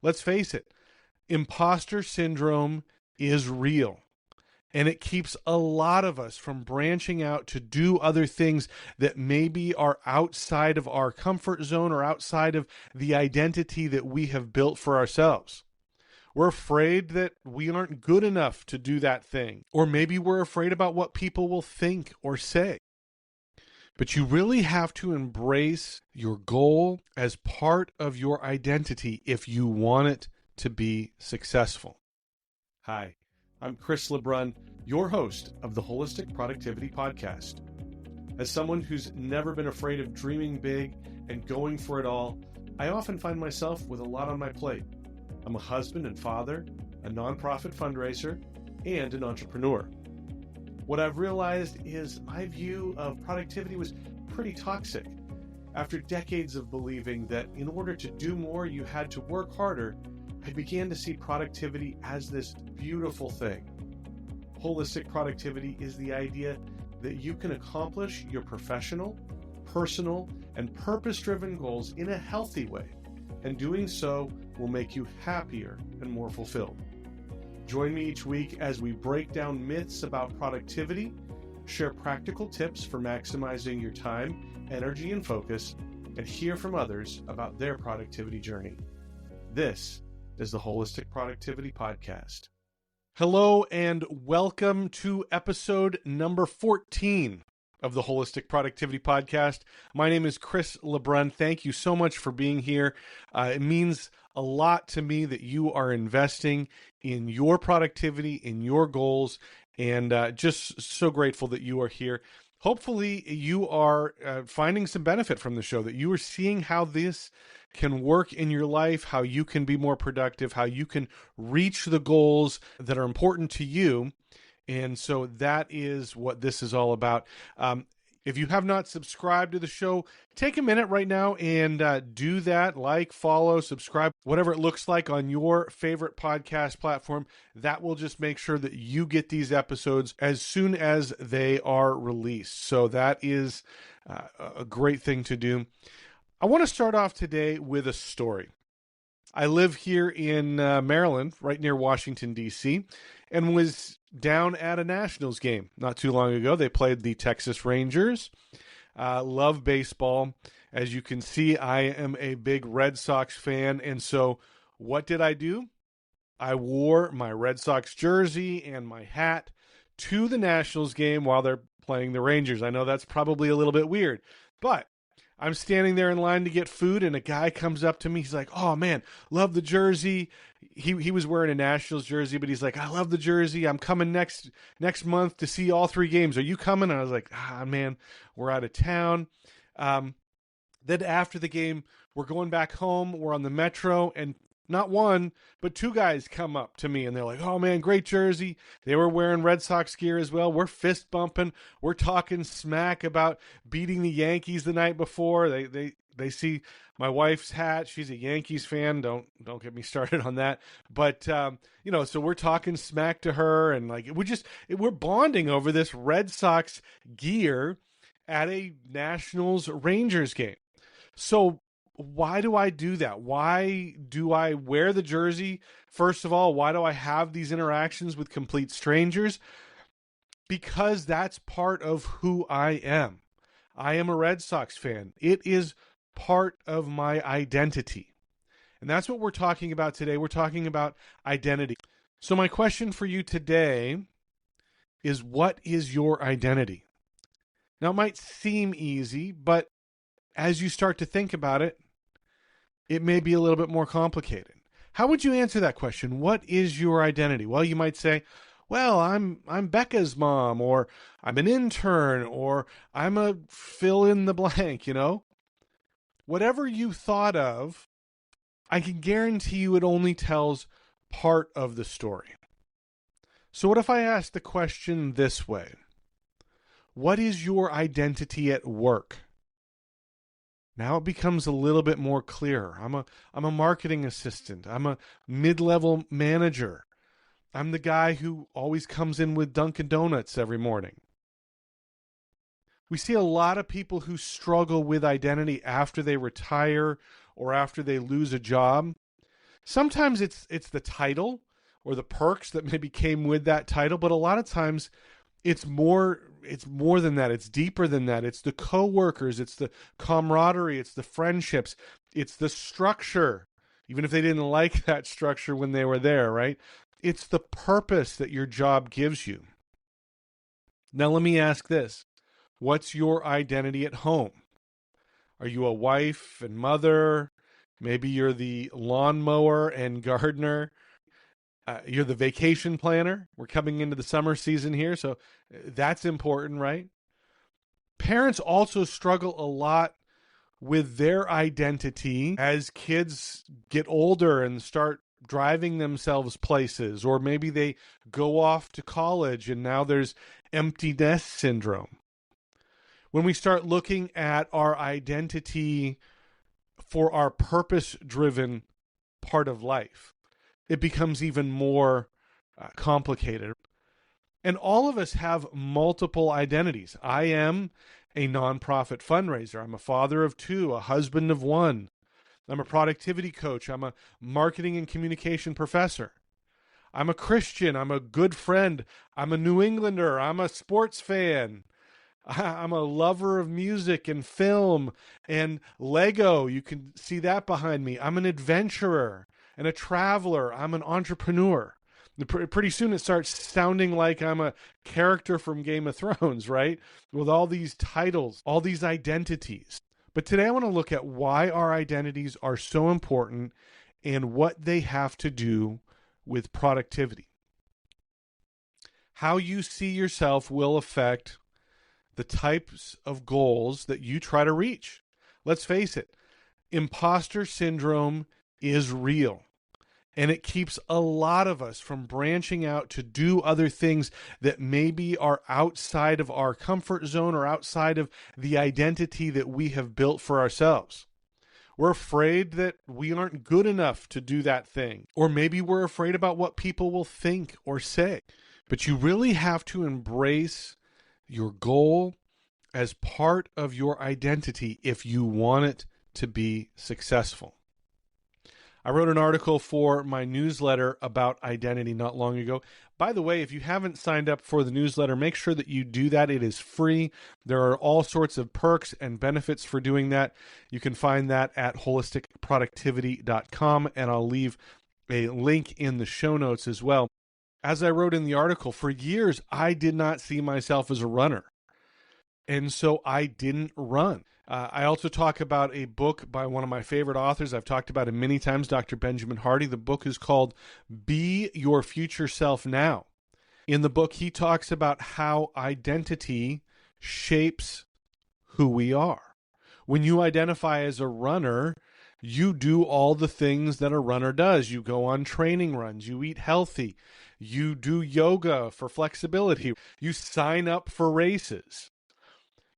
Let's face it, imposter syndrome is real. And it keeps a lot of us from branching out to do other things that maybe are outside of our comfort zone or outside of the identity that we have built for ourselves. We're afraid that we aren't good enough to do that thing. Or maybe we're afraid about what people will think or say. But you really have to embrace your goal as part of your identity if you want it to be successful. Hi, I'm Chris LeBrun, your host of the Wholistic Productivity Podcast. As someone who's never been afraid of dreaming big and going for it all, I often find myself with a lot on my plate. I'm a husband and father, a nonprofit fundraiser, and an entrepreneur. What I've realized is my view of productivity was pretty toxic. After decades of believing that in order to do more, you had to work harder, I began to see productivity as this beautiful thing. Holistic productivity is the idea that you can accomplish your professional, personal, and purpose-driven goals in a healthy way, and doing so will make you happier and more fulfilled. Join me each week as we break down myths about productivity, share practical tips for maximizing your time, energy, and focus, and hear from others about their productivity journey. This is the Wholistic Productivity Podcast. Hello and welcome to episode number 14 of the Wholistic Productivity Podcast. My name is Chris LeBrun. Thank you so much for being here. It means a lot to me that you are investing in your productivity, in your goals, and just so grateful that you are here. Hopefully you are finding some benefit from the show, that you are seeing how this can work in your life, how you can be more productive, how you can reach the goals that are important to you. And so that is what this is all about. If you have not subscribed to the show, take a minute right now and do that. Like, follow, subscribe, whatever it looks like on your favorite podcast platform. That will just make sure that you get these episodes as soon as they are released. So that is a great thing to do. I want to start off today with a story. I live here in Maryland, right near Washington, D.C., and was down at a Nationals game not too long ago. They played the Texas Rangers. Love baseball. As you can see, I am a big Red Sox fan, and so what did I do? I wore my Red Sox jersey and my hat to the Nationals game while they're playing the Rangers. I know that's probably a little bit weird, but I'm standing there in line to get food, and a guy comes up to me. He's like, "Oh, man, love the jersey." He was wearing a Nationals jersey, but he's like, "I love the jersey. I'm coming next month to see all 3 games. Are you coming?" And I was like, man, we're out of town." Then after the game, we're going back home. We're on the metro, and not one, but 2 guys come up to me, and they're like, "Oh, man, great jersey." They were wearing Red Sox gear as well. We're fist bumping. We're talking smack about beating the Yankees the night before. They see my wife's hat. She's a Yankees fan. Don't get me started on that. But, so we're talking smack to her, and like we're bonding over this Red Sox gear at a Nationals Rangers game. So why do I do that? Why do I wear the jersey? First of all, why do I have these interactions with complete strangers? Because that's part of who I am. I am a Red Sox fan. It is part of my identity. And that's what we're talking about today. We're talking about identity. So my question for you today is, what is your identity? Now, it might seem easy, but as you start to think about it, it may be a little bit more complicated. How would you answer that question? What is your identity? Well, you might say, "Well, I'm Becca's mom," or "I'm an intern," or "I'm a fill in the blank," Whatever you thought of, I can guarantee you it only tells part of the story. So what if I ask the question this way? What is your identity at work? Now it becomes a little bit more clear. I'm a marketing assistant. I'm a mid-level manager. I'm the guy who always comes in with Dunkin' Donuts every morning. We see a lot of people who struggle with identity after they retire or after they lose a job Sometimes it's the title or the perks that maybe came with that title, but a lot of times it's more than that. It's deeper than that. It's the coworkers, it's the camaraderie, it's the friendships, it's the structure. Even if they didn't like that structure when they were there, right? It's the purpose that your job gives you. Now let me ask this. What's your identity at home? Are you a wife and mother? Maybe you're the lawnmower and gardener. You're the vacation planner. We're coming into the summer season here, so that's important, right? Parents also struggle a lot with their identity as kids get older and start driving themselves places, or maybe they go off to college and now there's empty nest syndrome. When we start looking at our identity for our purpose-driven part of life, it becomes even more complicated. And all of us have multiple identities. I am a nonprofit fundraiser. I'm a father of two, a husband of one. I'm a productivity coach. I'm a marketing and communication professor. I'm a Christian. I'm a good friend. I'm a New Englander. I'm a sports fan. I'm a lover of music and film and Lego. You can see that behind me. I'm an adventurer and a traveler. I'm an entrepreneur. Pretty soon it starts sounding like I'm a character from Game of Thrones, right? With all these titles, all these identities. But today I want to look at why our identities are so important and what they have to do with productivity. How you see yourself will affect the types of goals that you try to reach. Let's face it, imposter syndrome is real. And it keeps a lot of us from branching out to do other things that maybe are outside of our comfort zone or outside of the identity that we have built for ourselves. We're afraid that we aren't good enough to do that thing. Or maybe we're afraid about what people will think or say. But you really have to embrace your goal as part of your identity if you want it to be successful. I wrote an article for my newsletter about identity not long ago. By the way, if you haven't signed up for the newsletter, make sure that you do that. It is free. There are all sorts of perks and benefits for doing that. You can find that at wholisticproductivity.com, and I'll leave a link in the show notes as well. As I wrote in the article, for years, I did not see myself as a runner. And so I didn't run. I also talk about a book by one of my favorite authors. I've talked about him many times, Dr. Benjamin Hardy. The book is called Be Your Future Self Now. In the book, he talks about how identity shapes who we are. When you identify as a runner, you do all the things that a runner does. You go on training runs. You eat healthy. You do yoga for flexibility. You sign up for races.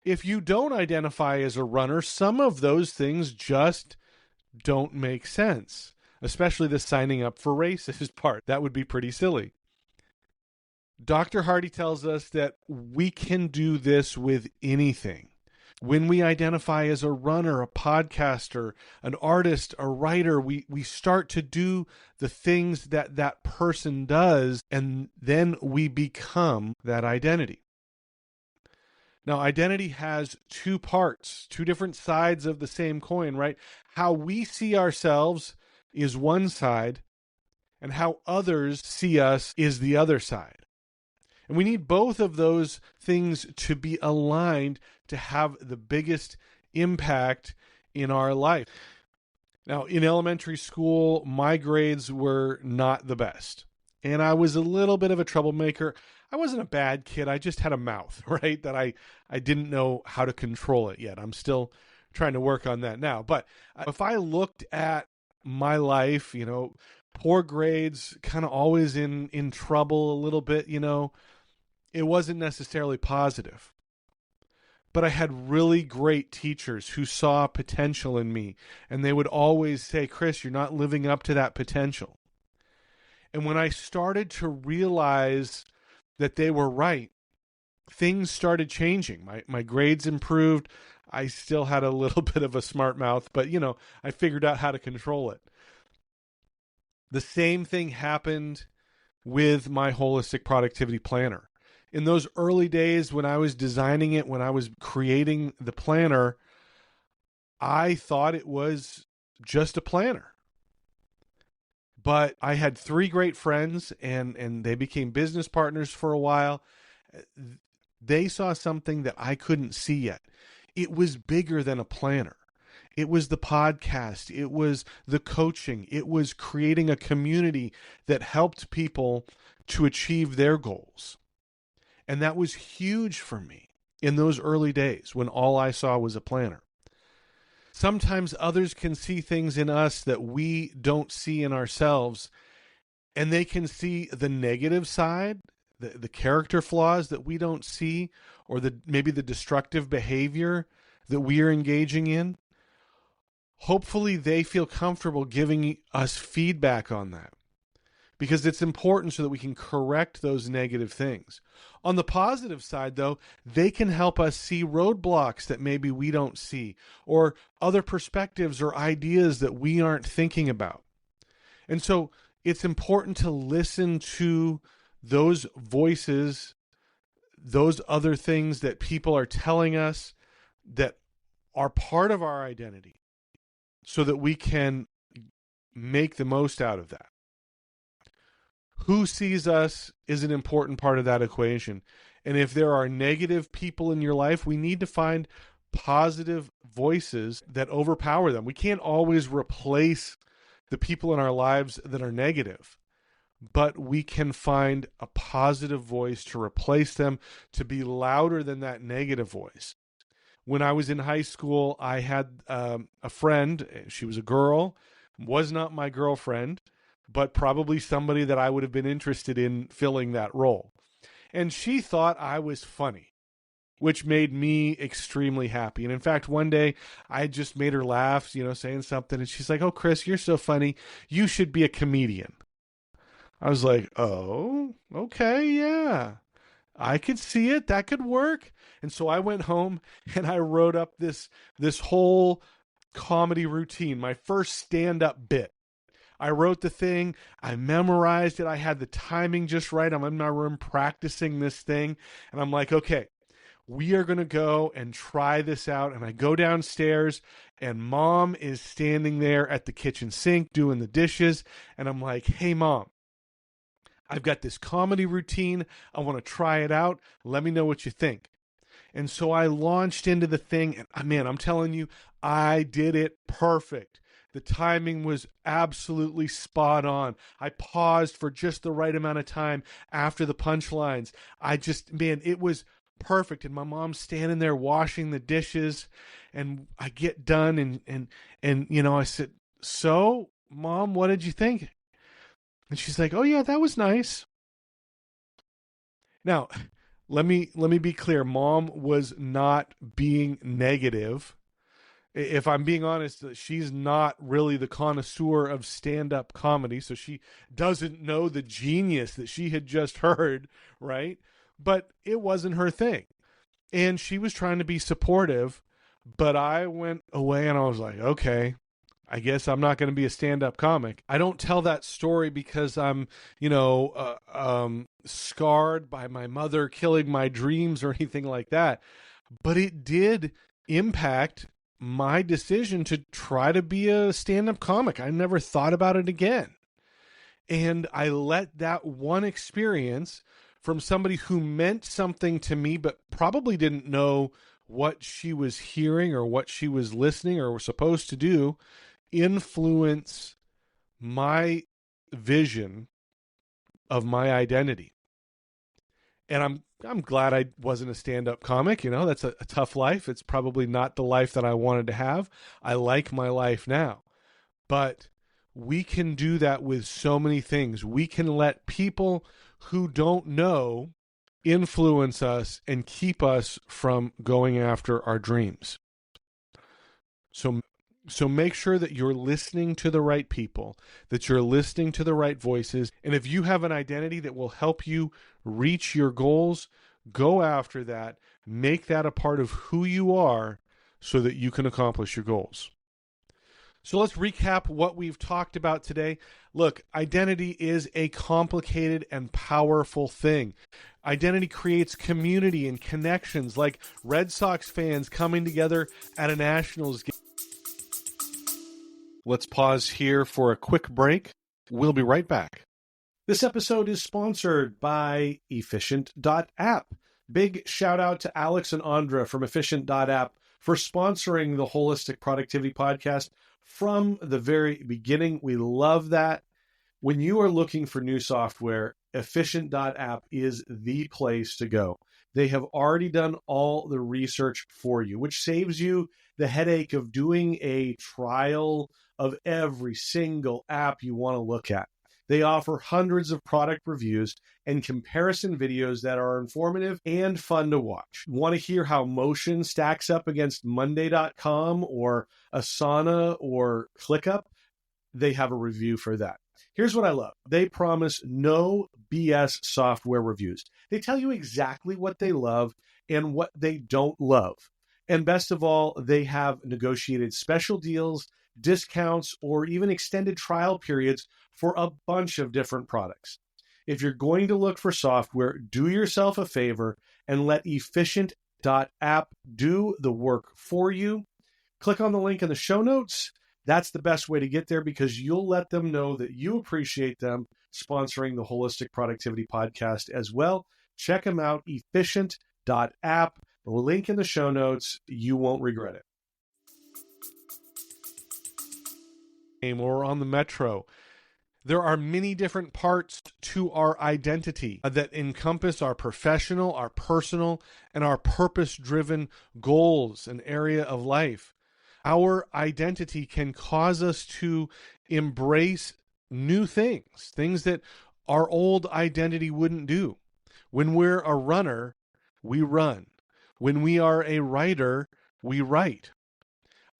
If you don't identify as a runner, some of those things just don't make sense, especially the signing up for races part. That would be pretty silly. Dr. Hardy tells us that we can do this with anything. When we identify as a runner, a podcaster, an artist, a writer, we start to do the things that that person does, and then we become that identity. Now, identity has two parts, two different sides of the same coin, right? How we see ourselves is one side, and how others see us is the other side. And we need both of those things to be aligned to have the biggest impact in our life. Now, in elementary school, my grades were not the best. And I was a little bit of a troublemaker. I wasn't a bad kid. I just had a mouth, right? That I didn't know how to control it yet. I'm still trying to work on that now. But if I looked at my life, poor grades, kind of always in trouble a little bit, it wasn't necessarily positive. But I had really great teachers who saw potential in me. And they would always say, Chris, you're not living up to that potential. And when I started to realize that they were right, things started changing. My grades improved. I still had a little bit of a smart mouth, but I figured out how to control it. The same thing happened with my holistic productivity planner. In those early days when I was designing it, when I was creating the planner, I thought it was just a planner. But I had three great friends, and they became business partners for a while. They saw something that I couldn't see yet. It was bigger than a planner. It was the podcast. It was the coaching. It was creating a community that helped people to achieve their goals. And that was huge for me in those early days when all I saw was a planner. Sometimes others can see things in us that we don't see in ourselves, and they can see the negative side, the character flaws that we don't see, or maybe the destructive behavior that we are engaging in. Hopefully they feel comfortable giving us feedback on that, because it's important so that we can correct those negative things. On the positive side, though, they can help us see roadblocks that maybe we don't see, or other perspectives or ideas that we aren't thinking about. And so it's important to listen to those voices, those other things that people are telling us that are part of our identity, so that we can make the most out of that. Who sees us is an important part of that equation. And if there are negative people in your life, we need to find positive voices that overpower them. We can't always replace the people in our lives that are negative, but we can find a positive voice to replace them, to be louder than that negative voice. When I was in high school, I had a friend. She was a girl, was not my girlfriend, but probably somebody that I would have been interested in filling that role. And she thought I was funny, which made me extremely happy. And in fact, one day I just made her laugh, saying something. And she's like, "Oh, Chris, you're so funny. You should be a comedian." I was like, "Oh, okay, yeah. I could see it. That could work." And so I went home and I wrote up this whole comedy routine, my first stand-up bit. I wrote the thing, I memorized it, I had the timing just right. I'm in my room practicing this thing, and I'm like, okay, we are going to go and try this out. And I go downstairs, and Mom is standing there at the kitchen sink doing the dishes, and I'm like, "Hey, Mom, I've got this comedy routine. I want to try it out. Let me know what you think." And so I launched into the thing, and man, I'm telling you, I did it perfect. The timing was absolutely spot on. I paused for just the right amount of time after the punchlines. It was perfect. And my mom's standing there washing the dishes, and I get done, and I said, "So, Mom, what did you think?" And she's like, "Oh yeah, that was nice." Now, let me be clear. Mom was not being negative. If I'm being honest, she's not really the connoisseur of stand-up comedy, so she doesn't know the genius that she had just heard, right? But it wasn't her thing. And she was trying to be supportive, but I went away and I was like, okay, I guess I'm not going to be a stand-up comic. I don't tell that story because I'm, scarred by my mother killing my dreams or anything like that. But it did impact my decision to try to be a stand-up comic. I never thought about it again. And I let that one experience from somebody who meant something to me, but probably didn't know what she was hearing or what she was listening or was supposed to do, influence my vision of my identity. And I'm glad I wasn't a stand-up comic. That's a tough life. It's probably not the life that I wanted to have. I like my life now. But we can do that with so many things. We can let people who don't know influence us and keep us from going after our dreams. So make sure that you're listening to the right people, that you're listening to the right voices. And if you have an identity that will help you reach your goals, go after that. Make that a part of who you are so that you can accomplish your goals. So let's recap what we've talked about today. Look, identity is a complicated and powerful thing. Identity creates community and connections, like Red Sox fans coming together at a Nationals game. Let's pause here for a quick break. We'll be right back. This episode is sponsored by Efficient.app. Big shout out to Alex and Andra from Efficient.app for sponsoring the Wholistic Productivity Podcast from the very beginning. We love that. When you are looking for new software, Efficient.app is the place to go. They have already done all the research for you, which saves you the headache of doing a trial of every single app you want to look at. They offer hundreds of product reviews and comparison videos that are informative and fun to watch. Want to hear how Motion stacks up against Monday.com or Asana or ClickUp? They have a review for that. Here's what I love. They promise no BS software reviews. They tell you exactly what they love and what they don't love. And best of all, they have negotiated special deals, discounts, or even extended trial periods for a bunch of different products. If you're going to look for software, do yourself a favor and let Efficient.app do the work for you. Click on the link in the show notes. That's the best way to get there because you'll let them know that you appreciate them sponsoring the Holistic Productivity Podcast as well. Check them out, Efficient.app. The link in the show notes. You won't regret it. Or on the metro. There are many different parts to our identity that encompass our professional, our personal, and our purpose-driven goals and area of life. Our identity can cause us to embrace new things, things that our old identity wouldn't do. When we're a runner, we run. When we are a writer, we write.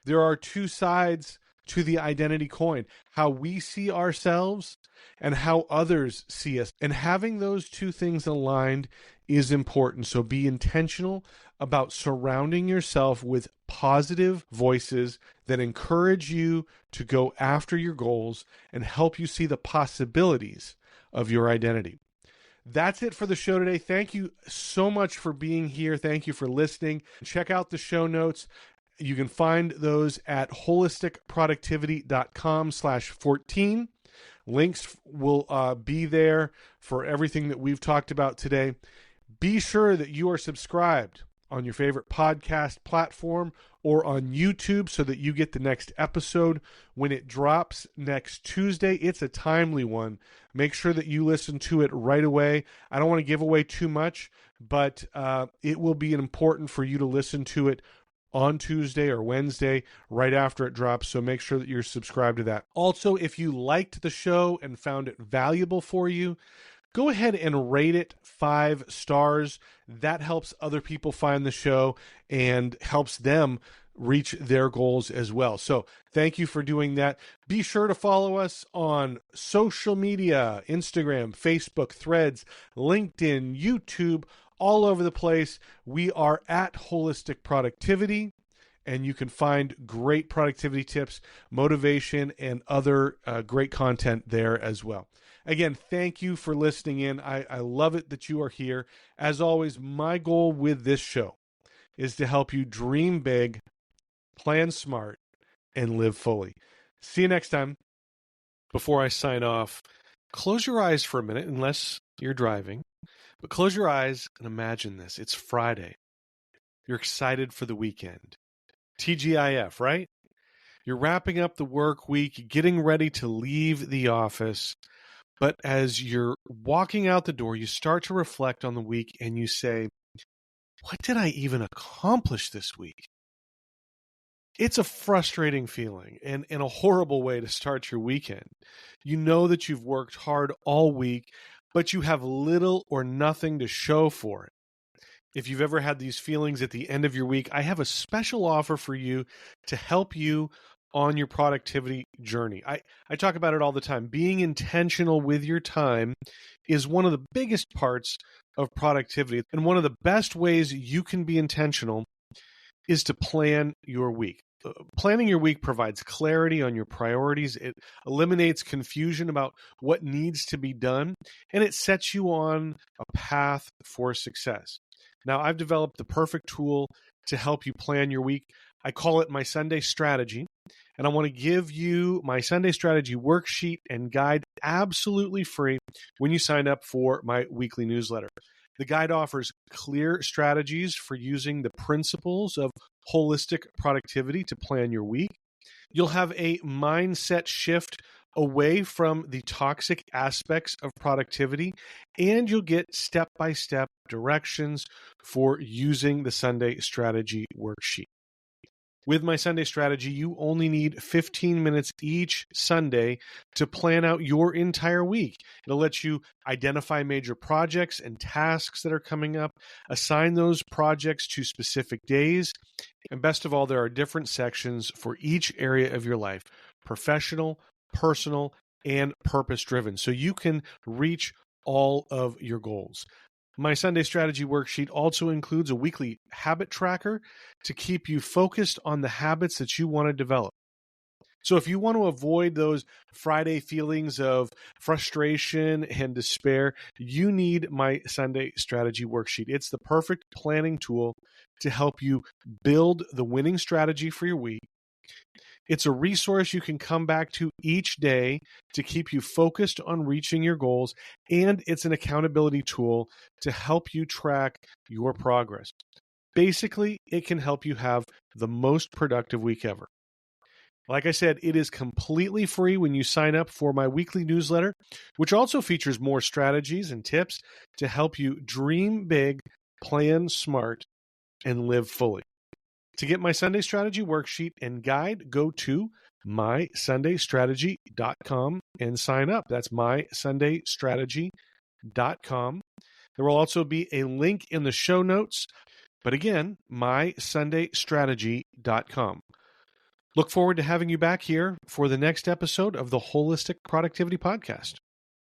There are two sides to the identity coin, how we see ourselves and how others see us. And having those two things aligned is important. So be intentional about surrounding yourself with positive voices that encourage you to go after your goals and help you see the possibilities of your identity. That's it for the show today. Thank you so much for being here. Thank you for listening. Check out the show notes. You can find those at holisticproductivity.com/14. Links will be there for everything that we've talked about today. Be sure that you are subscribed on your favorite podcast platform or on YouTube so that you get the next episode when it drops next Tuesday. It's a timely one. Make sure that you listen to it right away. I don't want to give away too much, but it will be important for you to listen to it on Tuesday or Wednesday right after it drops, so make sure that you're subscribed to that. Also, if you liked the show and found it valuable for you, go ahead and rate it 5 stars. That helps other people find the show and helps them reach their goals as well. So thank you for doing that. Be sure to follow us on social media, Instagram, Facebook, Threads, LinkedIn, YouTube, all over the place. We are at Wholistic Productivity, and you can find great productivity tips, motivation, and other great content there as well. Again, thank you for listening in. I love it that you are here. As always, my goal with this show is to help you dream big, plan smart, and live fully. See you next time. Before I sign off, close your eyes for a minute, unless you're driving. But close your eyes and imagine this. It's Friday. You're excited for the weekend. TGIF, right? You're wrapping up the work week, getting ready to leave the office. But as you're walking out the door, you start to reflect on the week and you say, what did I even accomplish this week? It's a frustrating feeling and a horrible way to start your weekend. You know that you've worked hard all week, but you have little or nothing to show for it. If you've ever had these feelings at the end of your week, I have a special offer for you to help you on your productivity journey. I talk about it all the time. Being intentional with your time is one of the biggest parts of productivity. And one of the best ways you can be intentional is to plan your week. Planning your week provides clarity on your priorities. It eliminates confusion about what needs to be done, and it sets you on a path for success. Now, I've developed the perfect tool to help you plan your week. I call it my Sunday strategy, and I want to give you my Sunday strategy worksheet and guide absolutely free when you sign up for my weekly newsletter. The guide offers clear strategies for using the principles of holistic productivity to plan your week. You'll have a mindset shift away from the toxic aspects of productivity, and you'll get step-by-step directions for using the Sunday strategy worksheet. With my Sunday strategy, you only need 15 minutes each Sunday to plan out your entire week. It'll let you identify major projects and tasks that are coming up, assign those projects to specific days, and best of all, there are different sections for each area of your life: professional, personal, and purpose-driven, so you can reach all of your goals. My Sunday strategy worksheet also includes a weekly habit tracker to keep you focused on the habits that you want to develop. So if you want to avoid those Friday feelings of frustration and despair, you need my Sunday strategy worksheet. It's the perfect planning tool to help you build the winning strategy for your week. It's a resource you can come back to each day to keep you focused on reaching your goals, and it's an accountability tool to help you track your progress. Basically, it can help you have the most productive week ever. Like I said, it is completely free when you sign up for my weekly newsletter, which also features more strategies and tips to help you dream big, plan smart, and live fully. To get my Sunday strategy worksheet and guide, go to mysundaystrategy.com and sign up. That's mysundaystrategy.com. There will also be a link in the show notes, but again, mysundaystrategy.com. Look forward to having you back here for the next episode of the Wholistic Productivity Podcast.